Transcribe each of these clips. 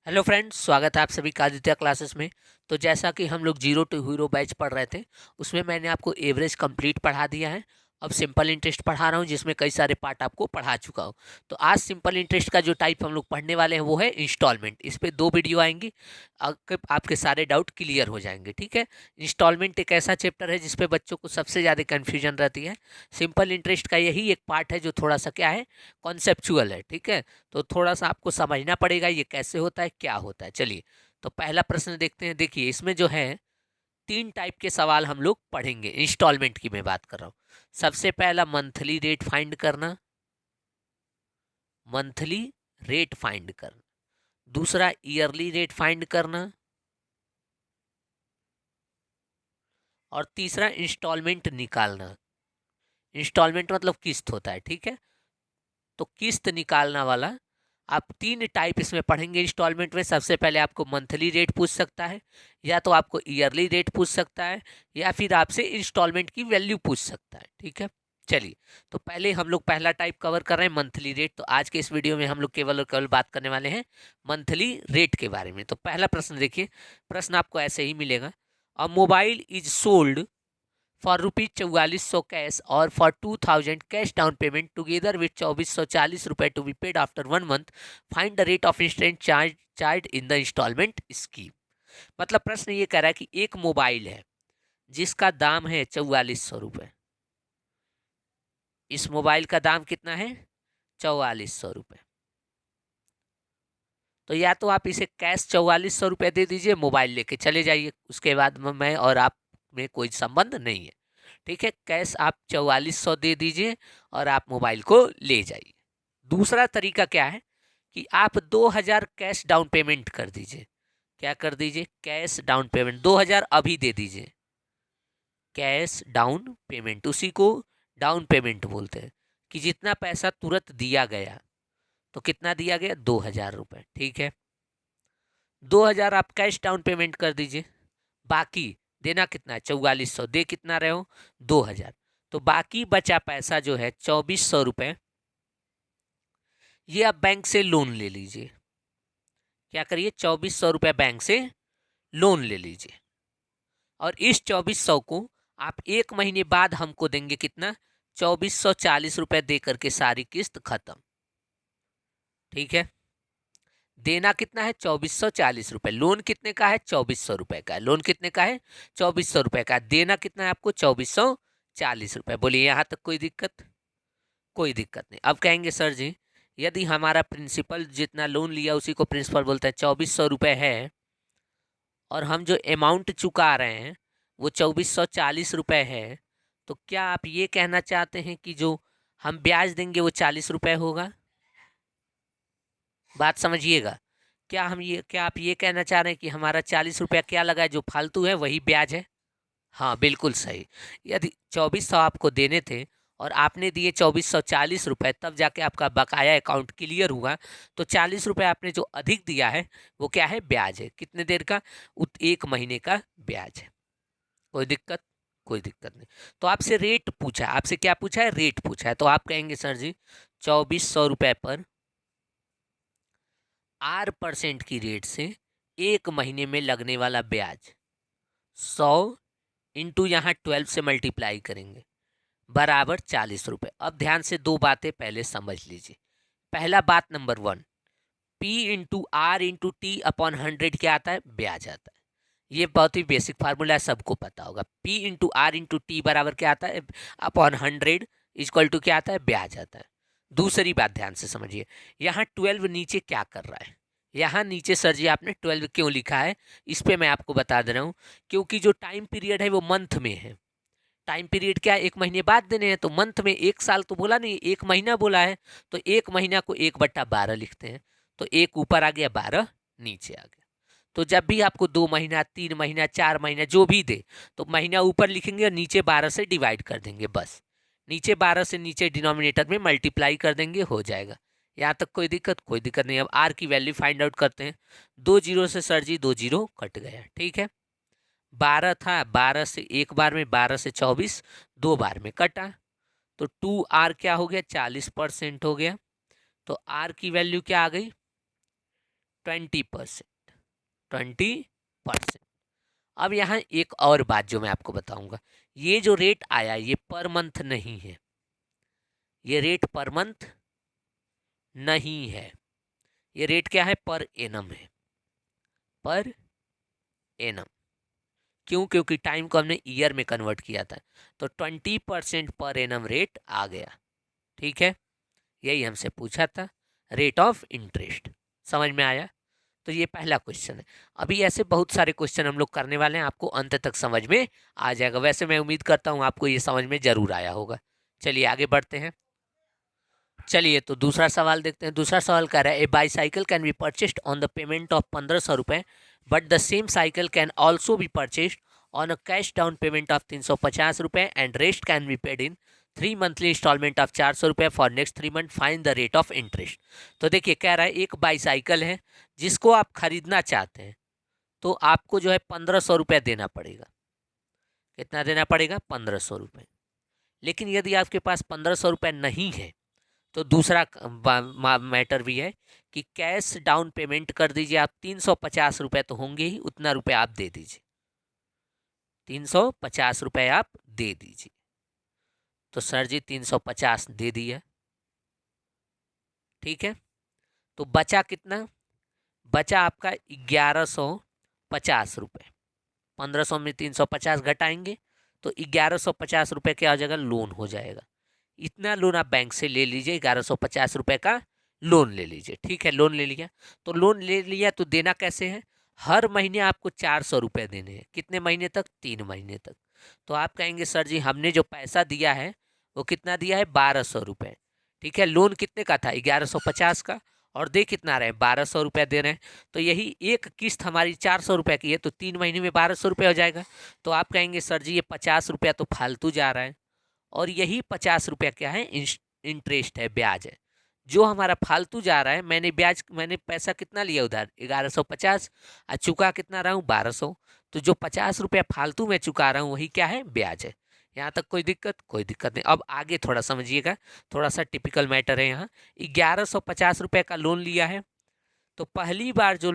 Hello friends, स्वागत है आप सभी का आदित्य क्लासेस में। तो जैसा कि हम लोग जीरो टू हीरो बैच पढ़ रहे थे, उसमें मैंने आपको एवरेज कंप्लीट पढ़ा दिया है। अब सिंपल इंटरेस्ट पढ़ा रहा हूँ, जिसमें कई सारे पार्ट आपको पढ़ा चुका हूँ। तो आज सिंपल इंटरेस्ट का जो टाइप हम लोग पढ़ने वाले हैं वो है इंस्टॉलमेंट। इस पे 2 वीडियो आएंगी, आपके सारे डाउट क्लियर हो जाएंगे। ठीक है। इंस्टॉलमेंट एक ऐसा चैप्टर है जिसपे बच्चों को सबसे ज़्यादा कन्फ्यूजन रहती है। सिंपल इंटरेस्ट का यही एक पार्ट है जो थोड़ा सा क्या है, कॉन्सेप्चुअल है। ठीक है। तो थोड़ा सा आपको समझना पड़ेगा ये कैसे होता है, क्या होता है। चलिए, तो पहला प्रश्न देखते हैं। देखिए, इसमें जो है 3 टाइप के सवाल हम लोग पढ़ेंगे। इंस्टॉलमेंट की मैं बात कर रहा हूँ। सबसे पहला मंथली रेट फाइंड करना, मंथली रेट फाइंड करना। दूसरा ईयरली रेट फाइंड करना। और तीसरा इंस्टॉलमेंट निकालना। इंस्टॉलमेंट मतलब किस्त होता है। ठीक है। तो किस्त निकालना वाला आप 3 टाइप इसमें पढ़ेंगे इंस्टॉलमेंट में। सबसे पहले आपको मंथली रेट पूछ सकता है, या तो आपको ईयरली रेट पूछ सकता है, या फिर आपसे इंस्टॉलमेंट की वैल्यू पूछ सकता है। ठीक है। चलिए, तो पहले हम लोग पहला टाइप कवर कर रहे हैं, मंथली रेट। तो आज के इस वीडियो में हम लोग केवल और केवल बात करने वाले हैं मंथली रेट के बारे में। तो पहला प्रश्न देखिए। प्रश्न आपको ऐसे ही मिलेगा। A mobile is sold for rupees 4400 cash और for 2000 cash down payment together with 2440 रुपए to be paid after 1 month. Find the rate of instant charge in the instalment scheme. मतलब प्रश्न ये कह रहा है कि एक मोबाइल है जिसका दाम है 4400 रुपए। इस मोबाइल का दाम कितना है? 4400 रुपए। तो या तो आप इसे कैश 4400 रुपये दे दीजिए, मोबाइल लेके चले जाइए, उसके बाद मैं और आप में कोई संबंध नहीं है। ठीक है। कैश आप 4400 दे दीजिए और आप मोबाइल को ले जाइए। दूसरा तरीका क्या है कि आप 2000 कैश डाउन पेमेंट कर दीजिए। क्या कर दीजिए? कैश डाउन पेमेंट 2000 अभी दे दीजिए। कैश डाउन पेमेंट, उसी को डाउन पेमेंट बोलते हैं, कि जितना पैसा तुरंत दिया गया। तो कितना दिया गया? 2000 रुपये। ठीक है। 2000 आप कैश डाउन पेमेंट कर दीजिए। बाकी देना कितना है? 4400। दे कितना रहे हो? 2000। तो बाकी बचा पैसा जो है 2400 रुपये, ये आप बैंक से लोन ले लीजिए। क्या करिए? 2400 रुपये बैंक से लोन ले लीजिए। और इस 2400 को आप 1 महीने बाद हमको देंगे कितना? 2440 रुपये दे करके सारी किस्त खत्म। ठीक है। देना कितना है? 2440 रुपये। लोन कितने का है? 2400 रुपये का है। लोन कितने का है? 2400 रुपये का। देना कितना है आपको? 2440 रुपये। बोलिए, यहाँ तक कोई दिक्कत? कोई दिक्कत नहीं। अब कहेंगे सर जी, यदि हमारा प्रिंसिपल जितना लोन लिया उसी को प्रिंसिपल बोलते हैं, 2400 रुपये है, और हम जो अमाउंट चुका रहे हैं वो 2440 रुपये है, तो क्या आप ये कहना चाहते हैं कि जो हम ब्याज देंगे वो 40 रुपये होगा? बात समझिएगा। क्या आप ये कहना चाह रहे हैं कि हमारा 40 रुपया क्या लगा है, जो फालतू है वही ब्याज है? हाँ, बिल्कुल सही। यदि 2400 आपको देने थे और आपने दिए 2440 रुपये, तब जाके आपका बकाया अकाउंट क्लियर हुआ। तो 40 रुपये आपने जो अधिक दिया है वो क्या है? ब्याज है। कितने देर का? 1 महीने का ब्याज है। कोई दिक्कत? कोई दिक्कत नहीं। तो आपसे रेट पूछा है। आपसे क्या पूछा है? रेट पूछा है। तो आप कहेंगे सर जी, 2400 रुपये पर 8% की रेट से 1 महीने में लगने वाला ब्याज 100 इंटू यहाँ 12 से मल्टीप्लाई करेंगे, बराबर 40 रुपये। अब ध्यान से 2 बातें पहले समझ लीजिए। पहला बात नंबर 1, P into r into t upon 100 क्या आता है? ब्याज आता है। ये बहुत ही बेसिक फार्मूला है, सबको पता होगा। P into r into t बराबर क्या आता है? अपॉन 100 इक्वल टू क्या आता है? ब्याज आता है। दूसरी बात ध्यान से समझिए, यहाँ 12 नीचे क्या कर रहा है? यहाँ नीचे सर जी आपने 12 क्यों लिखा है, इस पे मैं आपको बता दे रहा हूँ। क्योंकि जो टाइम पीरियड है वो मंथ में है। टाइम पीरियड क्या है? 1 महीने बाद देने हैं, तो मंथ में 1 साल तो बोला नहीं, 1 महीना बोला है। तो 1 महीना को 1/12 लिखते हैं। तो 1 ऊपर आ गया, 12 नीचे आ गया। तो जब भी आपको 2 महीना, 3 महीना, 4 महीना जो भी दे, तो महीना ऊपर लिखेंगे और नीचे 12 से डिवाइड कर देंगे, बस। नीचे 12 से नीचे डिनोमिनेटर में मल्टीप्लाई कर देंगे, हो जाएगा। यहाँ तक कोई दिक्कत? कोई दिक्कत नहीं। अब आर की वैल्यू फाइंड आउट करते हैं। 2 जीरो से सर जी 2 जीरो कट गया। ठीक है। 12 था, 12 से एक बार में, 12 से 24 2 बार में कटा। तो 2R क्या हो गया? 40% हो गया। तो R की वैल्यू क्या आ गई? 20%, 20%। अब यहाँ एक और बात जो मैं आपको बताऊंगा, ये जो रेट आया ये पर मंथ नहीं है, ये रेट पर मंथ नहीं है, ये रेट क्या है, पर एनम है, पर एनम। क्यों? क्योंकि टाइम को हमने ईयर में कन्वर्ट किया था, तो 20% पर एनम रेट आ गया। ठीक है, यही हमसे पूछा था, रेट ऑफ इंटरेस्ट। समझ में आया? तो ये पहला क्वेश्चन है। अभी ऐसे बहुत सारे क्वेश्चन हम लोग करने वाले हैं, आपको अंत तक समझ में आ जाएगा। वैसे मैं उम्मीद करता हूँ आपको ये समझ में जरूर आया होगा। चलिए आगे बढ़ते हैं। चलिए तो दूसरा सवाल देखते हैं। दूसरा सवाल कह रहा है, a bicycle can be purchased on the payment of 1500 रुपये, but the same cycle can also be purchased on a cash down payment of 350 रुपये and rest can be paid in 3 monthly instalment of 400 रुपये for next 3 month, find the rate of interest. तो देखिए कह रहा है एक bicycle है जिसको आप खरीदना चाहते हैं, तो आपको जो है 1500 रुपये देना पड़ेगा। कितना देना पड़ेगा? 1500 रुपये। लेकिन यदि आपके पास 1500 रुपये नहीं है तो दूसरा मैटर भी है कि कैश डाउन पेमेंट कर दीजिए आप। 350 रुपये तो होंगे ही, उतना रुपये आप दे दीजिए, 350 रुपये आप दे दीजिए। तो सर जी 350 दे दिया, ठीक है। तो बचा कितना? बचा आपका 1150 रुपये। 1500 में 350 घटाएंगे तो 1150 रुपये क्या हो जाएगा? लोन हो जाएगा। इतना लोन आप बैंक से ले लीजिए, 1150 रुपये का लोन ले लीजिए, ठीक है। लोन ले लिया, तो लोन ले लिया तो देना कैसे है? हर महीने आपको 400 रुपये देने हैं। कितने महीने तक? 3 महीने तक। तो आप कहेंगे सर जी हमने जो पैसा दिया है वो कितना दिया है? 1200 रुपये, ठीक है। लोन कितने का था? 1150 का, और दे कितना रहे? 1200 रुपये दे रहे हैं। तो यही एक किस्त हमारी 400 रुपये की है, तो 3 महीने में 1200 रुपये हो जाएगा। तो आप कहेंगे सर जी ये 50 रुपया तो फालतू जा रहा है, और यही 50 रुपया क्या है? इंटरेस्ट है, ब्याज है, जो हमारा फालतू जा रहा है। मैंने पैसा कितना लिया उधार? 1150, और चुका कितना रहा हूँ? 1200। तो जो 50 रुपया फालतू में चुका रहा हूँ वही क्या है? ब्याज है। यहाँ तक कोई दिक्कत? कोई दिक्कत नहीं। अब आगे थोड़ा समझिएगा, थोड़ा सा टिपिकल मैटर है यहाँ। 1150 रुपये का लोन लिया है, तो पहली बार जो,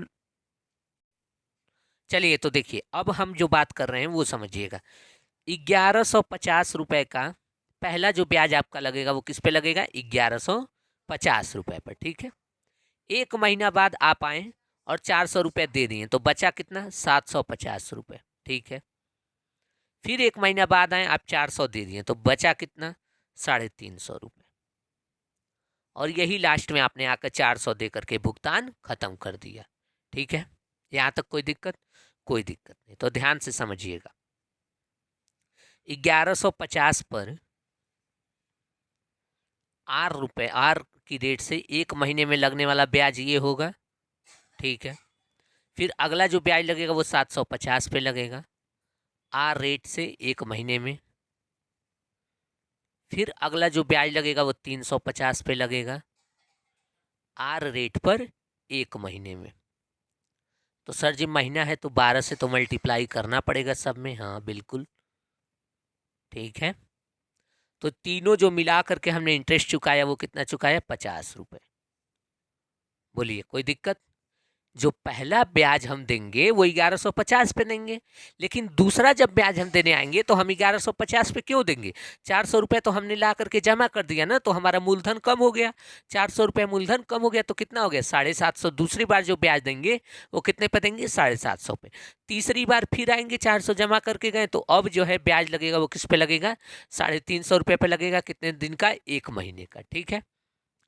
चलिए तो देखिए अब हम जो बात कर रहे हैं वो समझिएगा। 1150 रुपये का पहला जो ब्याज आपका लगेगा वो किस पे लगेगा? 1150 रुपये पर, ठीक है। एक महीना बाद आप आए और 400 रुपये दे दिए, तो बचा कितना? 750 रुपये, ठीक है। फिर एक महीना बाद आए, आप 400 दे दिए, तो बचा कितना? 350 रुपये। और यही लास्ट में आपने आकर 400 दे करके भुगतान खत्म कर दिया, ठीक है। यहाँ तक कोई दिक्कत? कोई दिक्कत नहीं। तो ध्यान से समझिएगा, 1150 पर आर की रेट से एक महीने में लगने वाला ब्याज ये होगा, ठीक है। फिर अगला जो ब्याज लगेगा वो 750 पे लगेगा, आर रेट से एक महीने में। फिर अगला जो ब्याज लगेगा वो 350 पे लगेगा, आर रेट पर एक महीने में। तो सर जी महीना है तो 12 से तो मल्टीप्लाई करना पड़ेगा सब में, हाँ बिल्कुल, ठीक है। तो तीनों जो मिला करके हमने इंटरेस्ट चुकाया वो कितना चुकाया? 50 रुपये। बोलिए कोई दिक्कत? जो पहला ब्याज हम देंगे वो 1150 पे देंगे, लेकिन दूसरा जब ब्याज हम देने आएंगे तो हम 1150 पे क्यों देंगे? 400 रुपये तो हमने ला करके जमा कर दिया ना, तो हमारा मूलधन कम हो गया। 400 रुपये मूलधन कम हो गया तो कितना हो गया? 750। दूसरी बार जो ब्याज देंगे वो कितने पे देंगे? 750 पे। तीसरी बार फिर आएंगे, 400 जमा करके गए, तो अब जो है ब्याज लगेगा वो किस पे लगेगा? 350 रुपये पे लगेगा। कितने दिन का? एक महीने का, ठीक है।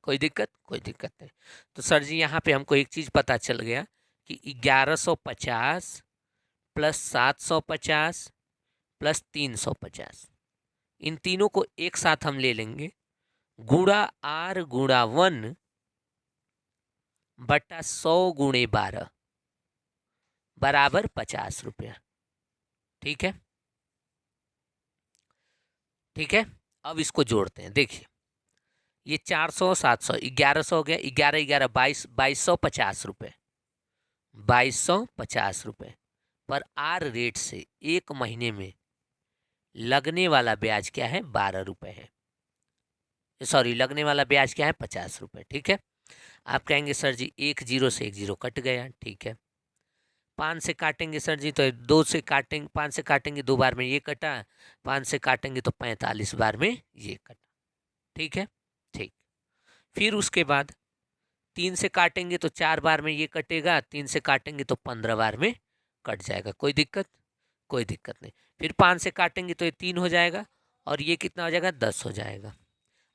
कोई दिक्कत? कोई दिक्कत नहीं। तो सर जी यहाँ पे हमको एक चीज़ पता चल गया कि 1150 प्लस 750 प्लस 350, इन तीनों को एक साथ हम ले लेंगे, गुणा आर गुणा 1 बटा 100 गुणे 12 बराबर 50 रुपया, ठीक है। ठीक है, अब इसको जोड़ते हैं। देखिए ये 400 700 1100 हो गया, 11 11 22 2250 रुपये, 2250 रुपये पर आर रेट से एक महीने में लगने वाला ब्याज क्या है? 12 रुपये है। सॉरी, लगने वाला ब्याज क्या है? 50 रुपये, ठीक है। आप कहेंगे सर जी 1 0 से 1 0 कट गया, ठीक है। 5 से काटेंगे सर जी तो 2 से काटेंगे, 5 से काटेंगे 2 बार में ये कटा, 5 से काटेंगे तो 45 बार में ये कटा, ठीक है। ठीक, फिर उसके बाद 3 से काटेंगे तो 4 बार में ये कटेगा, 3 से काटेंगे तो 15 बार में कट जाएगा, कोई दिक्कत? कोई दिक्कत नहीं। फिर 5 से काटेंगे तो ये 3 हो जाएगा और ये कितना हो जाएगा? 10 हो जाएगा।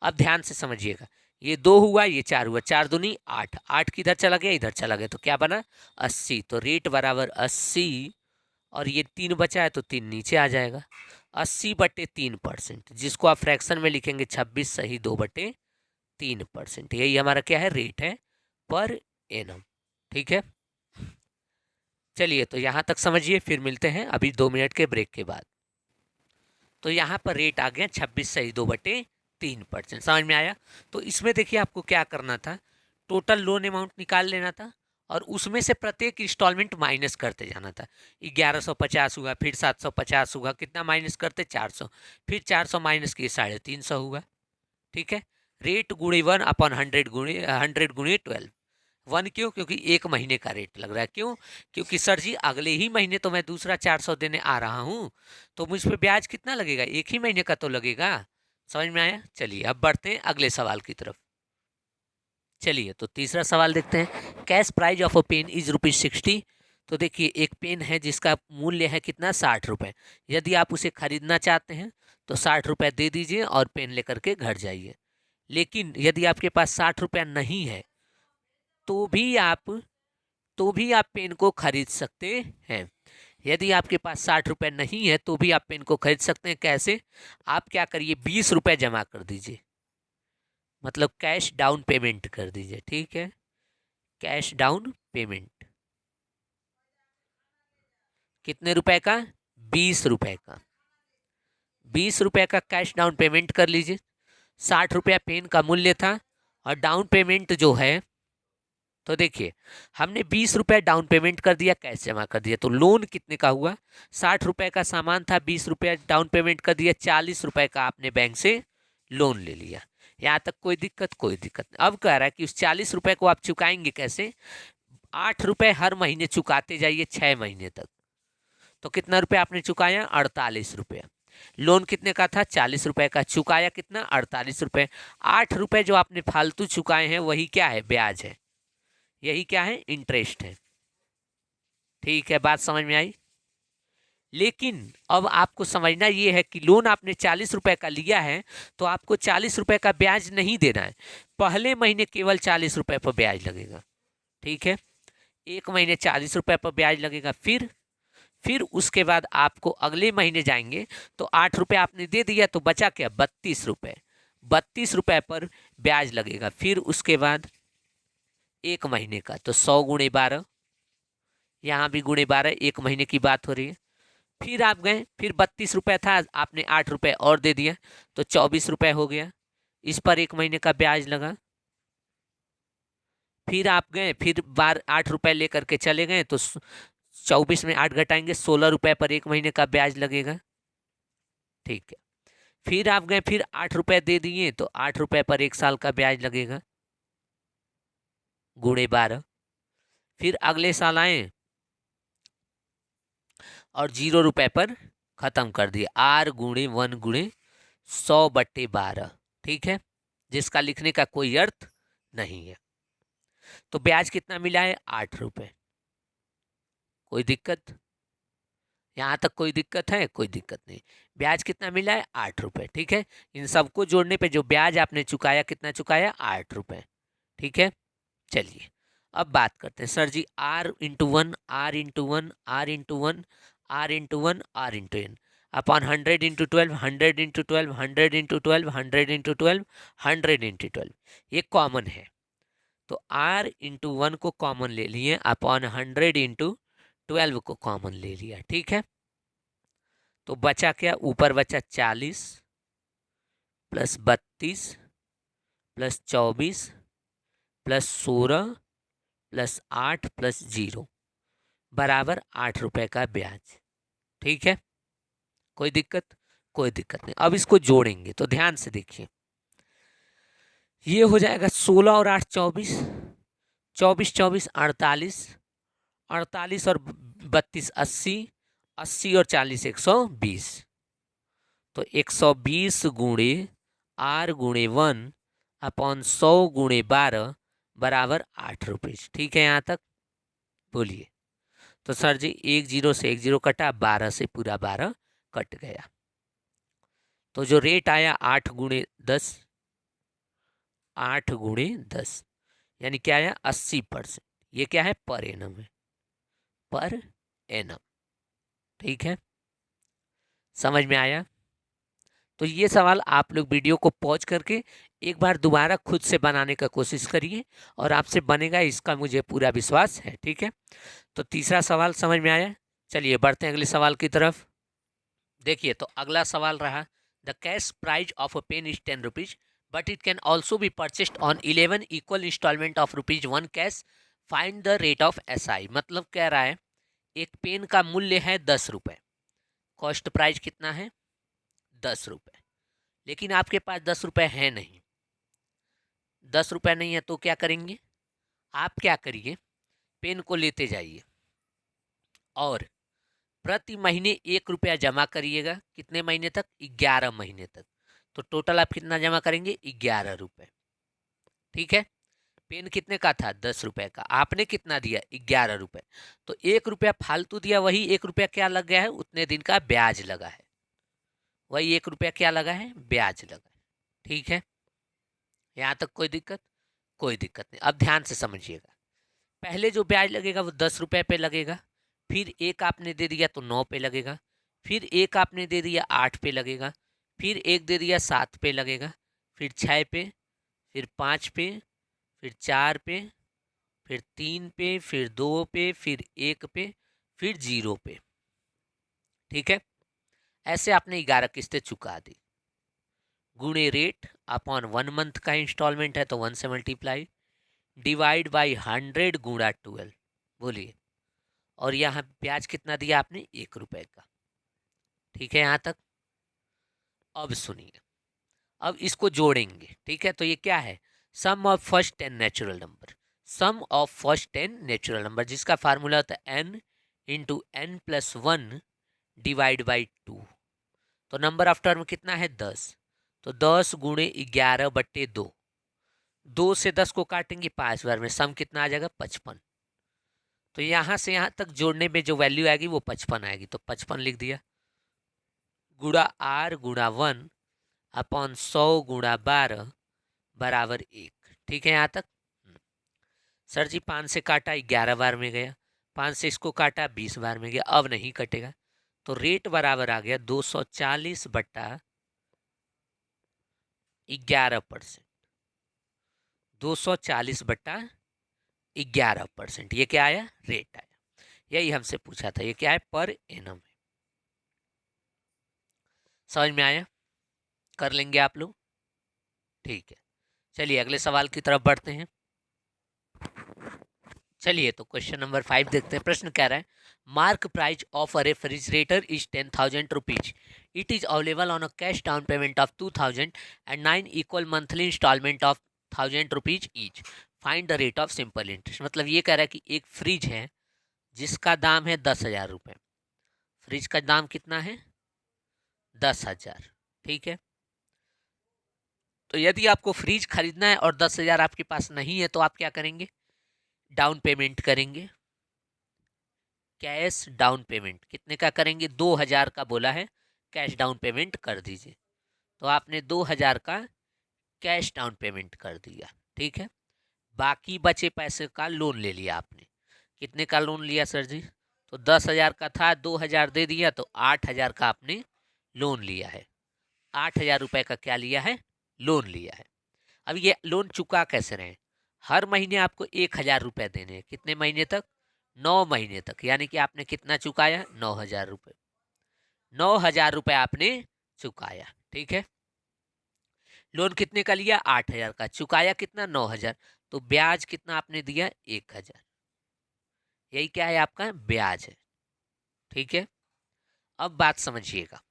अब ध्यान से समझिएगा, ये 2 हुआ, ये 4 हुआ, 4 दूनी 8, 8 किधर चला गया? इधर चला गया, तो क्या बना? 80। तो रेट बराबर 80 और ये 3 बचा है तो 3 नीचे आ जाएगा। 80/3%, जिसको आप फ्रैक्शन में लिखेंगे 26 सही 2/3%। यही हमारा क्या है? रेट है पर एनम, ठीक है। चलिए तो यहाँ तक समझिए, फिर मिलते हैं अभी 2 मिनट के ब्रेक के बाद। तो यहाँ पर रेट आ गया 26 सही 2/3%, समझ में आया? तो इसमें देखिए आपको क्या करना था, टोटल लोन अमाउंट निकाल लेना था और उसमें से प्रत्येक इंस्टॉलमेंट माइनस करते जाना था। 1150 हुआ, फिर 750 हुआ, कितना माइनस करते? 400, फिर 400 माइनस किए 350 हुआ, ठीक है। रेट गुणे 1/100 गुणे 12। 1 क्यों? क्योंकि 1 महीने का रेट लग रहा है। क्यों? क्योंकि सर जी अगले ही महीने तो मैं दूसरा 400 देने आ रहा हूँ, तो मुझ पर ब्याज कितना लगेगा? 1 ही महीने का तो लगेगा। समझ में आया? चलिए अब बढ़ते हैं अगले सवाल की तरफ। चलिए तो तीसरा सवाल देखते हैं। Cash price of a pen is ₹60। तो देखिए एक पेन है जिसका मूल्य है कितना? 60 रुपये। यदि आप उसे खरीदना चाहते हैं तो 60 रुपये दे दीजिए और पेन लेकर के घर जाइए। लेकिन यदि आपके पास 60 रुपया नहीं है तो भी आप पेन को खरीद सकते हैं। यदि आपके पास 60 रुपये नहीं है तो भी आप पेन को खरीद सकते हैं। कैसे? आप क्या करिए, 20 रुपये जमा कर दीजिए, मतलब कैश डाउन पेमेंट कर दीजिए, ठीक है। कैश डाउन पेमेंट कितने रुपए का? 20 रुपये का। 20 रुपये का कैश डाउन पेमेंट कर लीजिए। 60 रुपया पेन का मूल्य था और डाउन पेमेंट जो है, तो देखिए हमने 20 रुपये डाउन पेमेंट कर दिया, कैश जमा कर दिया, तो लोन कितने का हुआ? 60 रुपये का सामान था, 20 रुपये डाउन पेमेंट कर दिया, 40 रुपये का आपने बैंक से लोन ले लिया। यहाँ तक कोई दिक्कत? कोई दिक्कत नहीं। अब कह रहा है कि उस 40 रुपये को आप चुकाएंगे कैसे? 8 रुपये हर महीने चुकाते जाइए 6 महीने तक। तो कितना रुपये आपने चुकाया? 48 रुपये। लोन कितने का था? 40 रुपये का। चुकाया कितना? 48 रुपये। 8 रुपये जो आपने फालतू चुकाए हैं वही क्या है? ब्याज है। यही क्या है? इंटरेस्ट है। ठीक है, बात समझ में आई? लेकिन अब आपको समझना ये है कि लोन आपने 40 रुपये का लिया है तो आपको 40 रुपये का ब्याज नहीं देना है। पहले महीने केवल 40 रुपये पर ब्याज लगेगा, ठीक है। 1 महीने 40 रुपये पर ब्याज लगेगा। फिर उसके बाद आपको अगले महीने जाएंगे तो 8 रुपये आपने दे दिया तो बचा क्या? 32 रुपये। 32 रुपये पर ब्याज लगेगा। फिर उसके बाद 1 महीने का तो 100 गुणे 12, यहाँ भी गुणे 12, 1 महीने की बात हो रही है। फिर आप गए, फिर 32 रुपये था, आपने 8 रुपये और दे दिया तो 24 रुपये हो गया। इस पर 1 महीने का ब्याज लगा। फिर आप गए, फिर 8 रुपये लेकर के चले गए तो 24 में 8 घटाएंगे, 16 रुपये पर 1 महीने का ब्याज लगेगा, ठीक है। फिर आप गए, फिर 8 रुपये दे दिए तो 8 रुपये पर 1 साल का ब्याज लगेगा गुणे 12। फिर अगले साल आए और 0 रुपये पर खत्म कर दिए। R गुणे 1 गुणे 100/12, ठीक है, जिसका लिखने का कोई अर्थ नहीं है। तो ब्याज कितना मिला है? 8 रुपये। कोई दिक्कत? यहाँ तक कोई दिक्कत है? कोई दिक्कत नहीं। ब्याज कितना मिला है? 8 रुपये, ठीक है। इन सबको जोड़ने पे जो ब्याज आपने चुकाया, कितना चुकाया? 8 रुपये, ठीक है। चलिए अब बात करते हैं। सर जी R×1 R×1 R×1 R×1 R×n upon 100 × 12 100 × 12 100 × 12 100 × 12 100 × 12, ये कॉमन है तो R×1 को कॉमन ले लिए, अपॉन 100 × 12 को कॉमन ले लिया, ठीक है। तो बचा क्या? ऊपर बचा 40 + 32 + 24 + 16 + 8 + 0 बराबर 8 रुपये का ब्याज, ठीक है। कोई दिक्कत? कोई दिक्कत नहीं। अब इसको जोड़ेंगे तो ध्यान से देखिए, ये हो जाएगा 16 और 8 24, 24 24 48, 48 और 32 80, 80 और 40 120। तो 120 गुणे R गुणे 1 अपॉन 100 गुणे 12 बराबर 8 रुपये। ठीक है यहाँ तक? बोलिए। तो सर जी 1 0 से 1 0 कटा, 12 से पूरा 12 कट गया। तो जो रेट आया 8 गुणे 10, 8 गुणे 10 यानी क्या आया 80%। ये क्या है? पर एनम है, पर एनम। ठीक है, समझ में आया? तो ये सवाल आप लोग वीडियो को पॉज करके एक बार दोबारा खुद से बनाने का कोशिश करिए और आपसे बनेगा, इसका मुझे पूरा विश्वास है। ठीक है, तो तीसरा सवाल समझ में आया। चलिए बढ़ते हैं अगले सवाल की तरफ। देखिए, तो अगला सवाल रहा, the cash price of a pen is 10 rupees but it can also be purchased on 11 equal instalment of ₹1 cash, find the rate of SI। मतलब कह रहा है एक पेन का मूल्य है 10 रुपये, कॉस्ट प्राइस कितना है? 10 रुपये, लेकिन आपके पास 10 रुपये है नहीं। 10 रुपये नहीं है तो क्या करेंगे आप? क्या करिए, पेन को लेते जाइए और प्रति महीने 1 रुपया जमा करिएगा। कितने महीने तक? 11 महीने तक। तो टोटल आप कितना जमा करेंगे? 11 रुपये। ठीक है, पेन कितने का था? 10 रुपये का। आपने कितना दिया? 11 रुपये। तो 1 रुपया फालतू दिया, वही 1 रुपया क्या लग गया है? उतने दिन का ब्याज लगा है। वही 1 रुपया क्या लगा है? ब्याज लगा है। ठीक है, यहाँ तक कोई दिक्कत? कोई दिक्कत नहीं। अब ध्यान से समझिएगा, पहले जो ब्याज लगेगा वो 10 रुपये पे लगेगा, फिर एक आपने दे दिया तो 9 पे लगेगा, फिर एक आपने दे दिया 8 पे लगेगा, फिर एक दे दिया 7 पे लगेगा, फिर 6 पे, फिर 5 पे, फिर 4 पे, फिर 3 पे, फिर 2 पे, फिर 1 पे, फिर 0 पे। ठीक है, ऐसे आपने 11 किस्तें चुका दी। गुणे रेट अपॉन 1 मंथ का इंस्टॉलमेंट है तो 1 से मल्टीप्लाई, डिवाइड बाई 100 गुणा 12। बोलिए, और यहाँ ब्याज कितना दिया आपने? 1 रुपये का। ठीक है यहाँ तक? अब सुनिए, अब इसको जोड़ेंगे। ठीक है, तो ये क्या है? Sum of first 10 natural number. Sum of first 10 natural number, जिसका फार्मूला होता है n into n plus 1 divide by 2। तो नंबर ऑफ टर्म कितना है? 10। तो 10 गुणे 11 बट्टे 2। 2 से 10 को काटेंगे 5 बार में, सम कितना आ जाएगा? 55। तो यहाँ से यहाँ तक जोड़ने में जो वैल्यू आएगी वो 55 आएगी, तो 55 लिख दिया। गुणा R गुणा 1 अपॉन 100 गुणा 12 बराबर 1। ठीक है यहाँ तक? सर जी 5 से काटा 11 बार में गया, 5 से इसको काटा 20 बार में गया, अब नहीं कटेगा। तो रेट बराबर आ गया 240 बट्टा 11%। 240 बट्टा 11%। ये क्या आया? रेट आया। यही हमसे पूछा था, ये क्या है? पर एनम है। समझ में आया? कर लेंगे आप लोग? ठीक है, चलिए अगले सवाल की तरफ बढ़ते हैं। चलिए तो क्वेश्चन नंबर 5 देखते हैं। प्रश्न कह रहा है, mark price of a refrigerator is 10,000 rupees. It is available on a cash down payment of 2,000 and 9 equal monthly instalment of 1,000 rupees each. Find the rate of simple interest. मतलब ये कह रहा है कि एक फ्रिज है जिसका दाम है 10,000 रुपये। फ्रिज का दाम कितना है? 10,000। ठीक है, तो यदि आपको फ्रिज खरीदना है और 10,000 आपके पास नहीं है तो आप क्या करेंगे? डाउन पेमेंट करेंगे। कैश डाउन पेमेंट कितने का करेंगे? 2,000 का बोला है, कैश डाउन पेमेंट कर दीजिए। तो आपने 2,000 का कैश डाउन पेमेंट कर दिया। ठीक है, बाकी बचे पैसे का लोन ले लिया आपने। कितने का लोन लिया सर जी? तो 10,000 का था, 2,000 दे दिया, तो 8,000 का आपने लोन लिया है। 8,000 रुपये का क्या लिया है? लोन लिया है। अब ये लोन चुका कैसे रहे? हर महीने आपको 1,000 रुपये देने हैं। कितने महीने तक? 9 महीने तक। यानी कि आपने कितना चुकाया? 9,000 रुपये। 9,000 रुपये आपने चुकाया। ठीक है, लोन कितने का लिया? 8,000 का। चुकाया कितना? 9,000। तो ब्याज कितना आपने दिया? 1,000। यही क्या है? आपका ब्याज है। ठीक है, अब बात समझिएगा,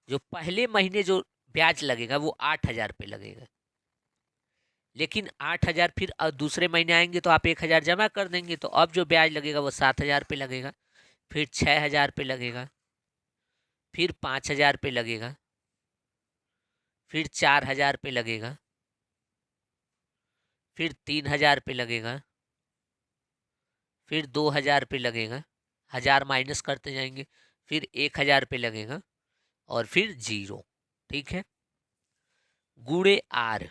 जो पहले महीने जो ब्याज लगेगा वो 8,000 पे लगेगा। लेकिन 8,000 फिर दूसरे महीने आएंगे तो आप 1,000 जमा कर देंगे, तो अब जो ब्याज लगेगा वो 7,000 पे लगेगा, फिर 6,000 पे लगेगा, फिर 5,000 पे लगेगा, फिर 4,000 पे लगेगा, फिर 3,000 पे लगेगा, फिर 2,000 पे लगेगा, 1,000 माइनस करते जाएंगे, फिर 1,000 पे लगेगा और फिर 0। ठीक है, गुणे आर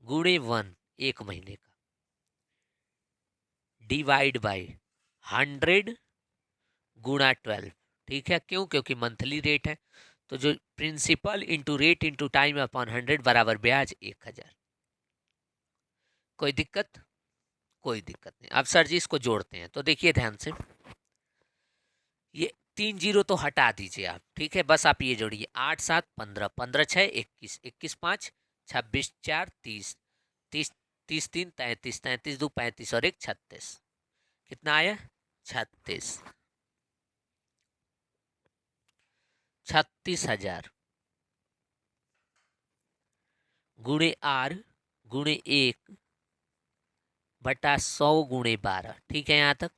गुणे 1 एक महीने का, डिवाइड बाय 100 गुणा 12। ठीक है, क्यों? क्योंकि मंथली रेट है, तो जो principal into rate into time upon 100 बराबर ब्याज 1,000। कोई दिक्कत? कोई दिक्कत नहीं। अब सर जी इसको जोड़ते हैं, तो देखिए ध्यान से, ये 3 जीरो तो हटा दीजिए आप। ठीक है, बस आप ये जोड़िए, 8 7 15, 15 6 21, 21 5 26 4 30, 30 30 3 33, 33 2 35 और 1 36। कितना आया? 36। 36,000 गुणे आर गुणे 1 बटा 100 गुणे 12। ठीक है यहाँ तक?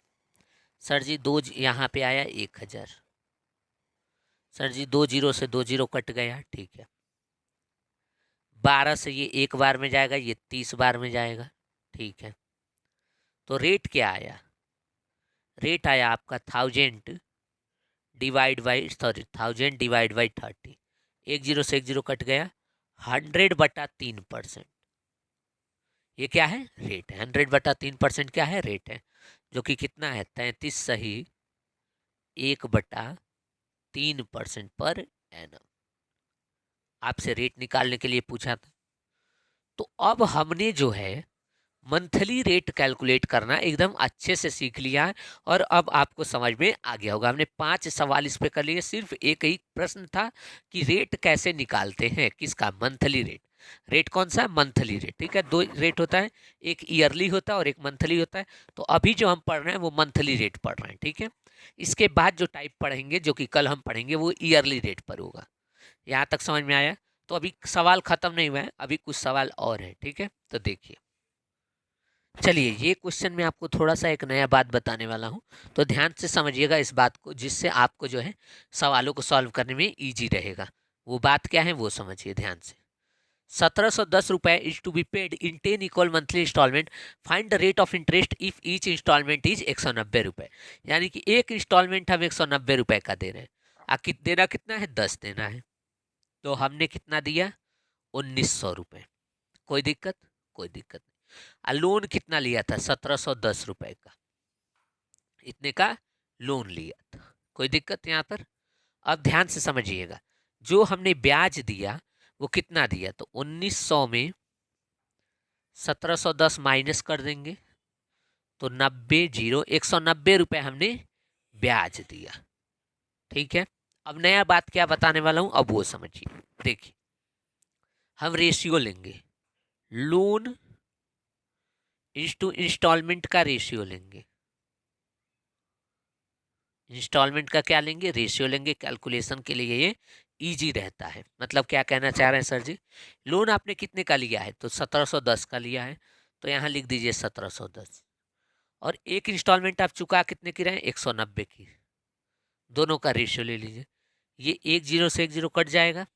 सर जी दो यहाँ पे आया 1,000। सर जी 2 जीरो से 2 जीरो कट गया। ठीक है, 12 से ये एक बार में जाएगा, ये 30 बार में जाएगा। ठीक है, तो रेट क्या आया? रेट आया आपका 1000 डिवाइड बाई 30। एक जीरो से एक जीरो कट गया, 100/3%। ये क्या है? रेट है। 100/3% क्या है? रेट है, जो कि कितना है? 33 सही 1/3% पर एनम। आपसे रेट निकालने के लिए पूछा था, तो अब हमने जो है मंथली रेट कैलकुलेट करना एकदम अच्छे से सीख लिया है, और अब आपको समझ में आ गया होगा। हमने 5 सवाल इस पे कर लिए, सिर्फ एक ही प्रश्न था कि रेट कैसे निकालते हैं, किसका? Monthly rate. रेट कौन सा? Monthly rate. ठीक है, दो रेट होता है, एक ईयरली होता है और एक मंथली होता है। तो अभी जो हम पढ़ रहे हैं वो मंथली रेट पढ़ रहे हैं। ठीक है, इसके बाद जो टाइप पढ़ेंगे, जो कि कल हम पढ़ेंगे, वो ईयरली रेट पर होगा। यहाँ तक समझ में आया? तो अभी सवाल खत्म नहीं हुआ है, अभी कुछ सवाल और है। ठीक है, तो देखिए, चलिए ये क्वेश्चन में आपको थोड़ा सा एक नया बात बताने वाला हूँ, तो ध्यान से समझिएगा इस बात को, जिससे आपको जो है सवालों को सॉल्व करने में इजी रहेगा। वो बात क्या है वो समझिए ध्यान से। 1,710 रुपए is to be paid in 10 equal monthly instalment. Find the rate of interest if each instalment is 190 रुपए। यानी कि एक इंस्टॉलमेंट हम 190 रुपए का दे रहे हैं, देना कितना है? 10 देना है। तो हमने कितना दिया? 1,900 रुपए। कोई दिक्कत? कोई दिक्कत नहीं। लोन कितना लिया था? 1,710 रुपए का, इतने का लोन लिया था। कोई दिक्कत यहाँ पर? अब ध्यान से समझिएगा, जो हमने ब्याज दिया वो कितना दिया? तो 1,900 में 1,710 माइनस कर देंगे, तो 190 रुपए हमने ब्याज दिया। ठीक है, अब नया बात क्या बताने वाला हूं, अब वो समझिए। देखिए, हम रेशियो लेंगे, लोन इंटू इंस्टॉलमेंट का रेशियो लेंगे। इंस्टॉलमेंट का क्या लेंगे? रेशियो लेंगे। कैलकुलेशन के लिए ये इजी रहता है। मतलब क्या कहना चाह रहे हैं सर जी? लोन आपने कितने का लिया है? तो 1,710 का लिया है, तो यहाँ लिख दीजिए 1,710। और एक इंस्टॉलमेंट आप चुका कितने की रहे? 190 की। दोनों का रेशियो ले लीजिए, ये एक जीरो से एक जीरो कट जाएगा।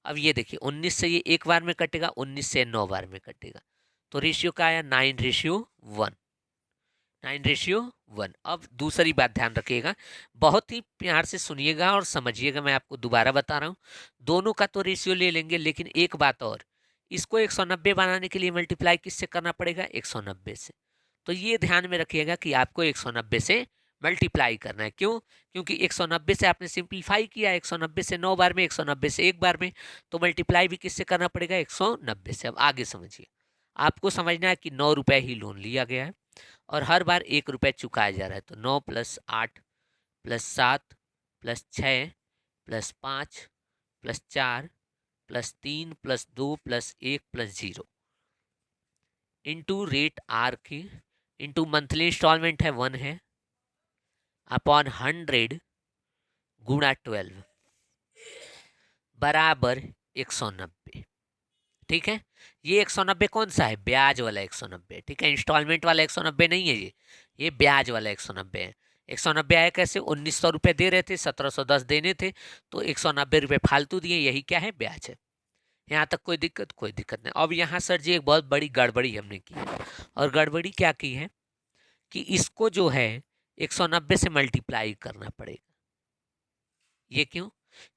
अब ये देखिए, 19 से ये एक बार में कटेगा, 19 से 9 बार में कटेगा, तो रेशियो का आया 9:1। 9:1। अब दूसरी बात ध्यान रखिएगा, बहुत ही प्यार से सुनिएगा और समझिएगा, मैं आपको दोबारा बता रहा हूँ। दोनों का तो रेशियो ले लेंगे, लेकिन एक बात और, इसको 190 बनाने के लिए मल्टीप्लाई किससे करना पड़ेगा? 190 से। तो ये ध्यान में रखिएगा कि आपको 190 से मल्टीप्लाई करना है। क्यों? क्योंकि 190 से आपने सिंप्लीफाई किया, 190 से 9 बार में, 190 से एक बार में, तो मल्टीप्लाई भी किससे करना पड़ेगा? 190 से। अब आगे समझिए, आपको समझना है कि 9 रुपये ही लोन लिया गया है और हर बार 1 रुपये चुकाया जा रहा है। तो 9 + 8 + 7 + 6 + 5 + 4 + 3 + 2 + 1 + 0 इंटू रेट आर की इंटू मंथली इंस्टॉलमेंट है 1 है, अपॉन 100 गुणा 12 बराबर 190। ठीक है। ये 190 कौन सा है? ब्याज वाला 190, ठीक है। इंस्टॉलमेंट वाला 190 नहीं है ये ब्याज वाला 190 है। 190 आया कैसे? 1900 रुपये दे रहे थे, 1710 देने थे, तो 190 रुपये फालतू दिए, यही क्या है? ब्याज है। यहाँ तक कोई दिक्कत? कोई दिक्कत नहीं। अब यहाँ सर जी एक बहुत बड़ी गड़बड़ी हमने की है, और गड़बड़ी क्या की है कि इसको जो है 190 से मल्टीप्लाई करना पड़ेगा। ये क्यों?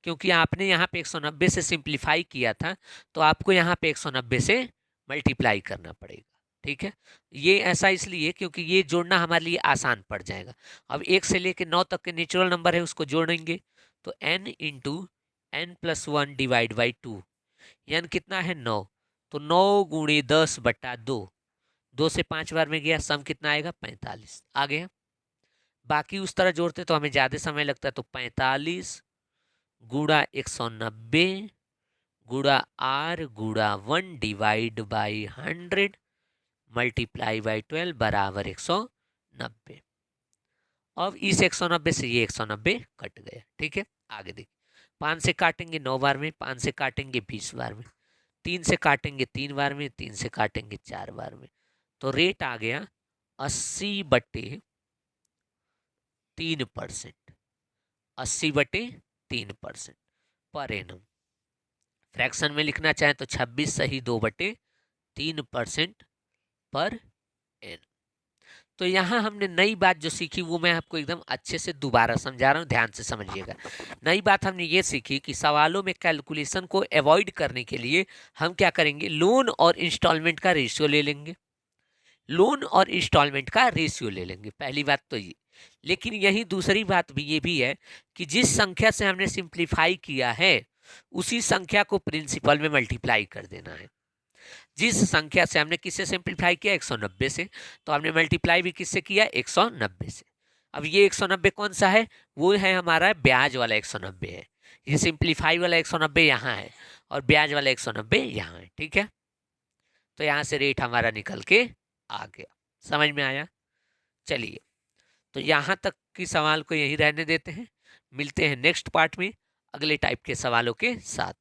क्योंकि आपने यहाँ पे 190 से सिंप्लीफाई किया था, तो आपको यहाँ पे 190 से मल्टीप्लाई करना पड़ेगा, ठीक है। ये ऐसा इसलिए क्योंकि ये जोड़ना हमारे लिए आसान पड़ जाएगा। अब 1 से लेकर 9 तक के नेचुरल नंबर है, उसको जोड़ेंगे तो n into n plus 1 divide by 2, n कितना है? 9, तो 9 गुणे 10 बटा 2, 2 से 5 बार में गया, सम कितना आएगा? 45 आ गया। बाकी उस तरह जोड़ते तो हमें ज़्यादा समय लगता है, तो 45 गुणा 190 गुणा r गुणा 1 डिवाइड बाई 100 मल्टीप्लाई बाई 12 बराबर 190। अब इस 190 से ये 190 कट गया, ठीक है। आगे देखिए, 5 से काटेंगे 9 बार में, 5 से काटेंगे 20 बार में, 3 से काटेंगे 3 बार में, 3 से काटेंगे 4 बार में, तो रेट आ गया 80/3%, 80/3% पर एनम। फ्रैक्शन में लिखना चाहें तो 26 सही 2/3% पर एन। तो यहाँ हमने नई बात जो सीखी वो मैं आपको एकदम अच्छे से दोबारा समझा रहा हूँ, ध्यान से समझिएगा। नई बात हमने ये सीखी कि सवालों में कैलकुलेशन को अवॉइड करने के लिए हम क्या करेंगे? लोन और इंस्टॉलमेंट का रेशियो ले लेंगे। लोन और इंस्टॉलमेंट का रेशियो ले लेंगे, पहली बात तो ये। लेकिन यही दूसरी बात भी ये भी है कि जिस संख्या से हमने सिंप्लीफाई किया है उसी संख्या को प्रिंसिपल में मल्टीप्लाई कर देना है। जिस संख्या से हमने किससे सिंप्लीफाई किया? 190 से, तो हमने मल्टीप्लाई भी किससे किया? 190 से। अब ये 190 कौन सा है? वो है हमारा ब्याज वाला 190 है। ये सिंप्लीफाई वाला 190 यहाँ है और ब्याज वाला 190 यहाँ है, ठीक है। तो यहाँ से रेट हमारा निकल के आ गया। समझ में आया? चलिए, तो यहाँ तक की सवाल को यही रहने देते हैं। मिलते हैं नेक्स्ट पार्ट में अगले टाइप के सवालों के साथ।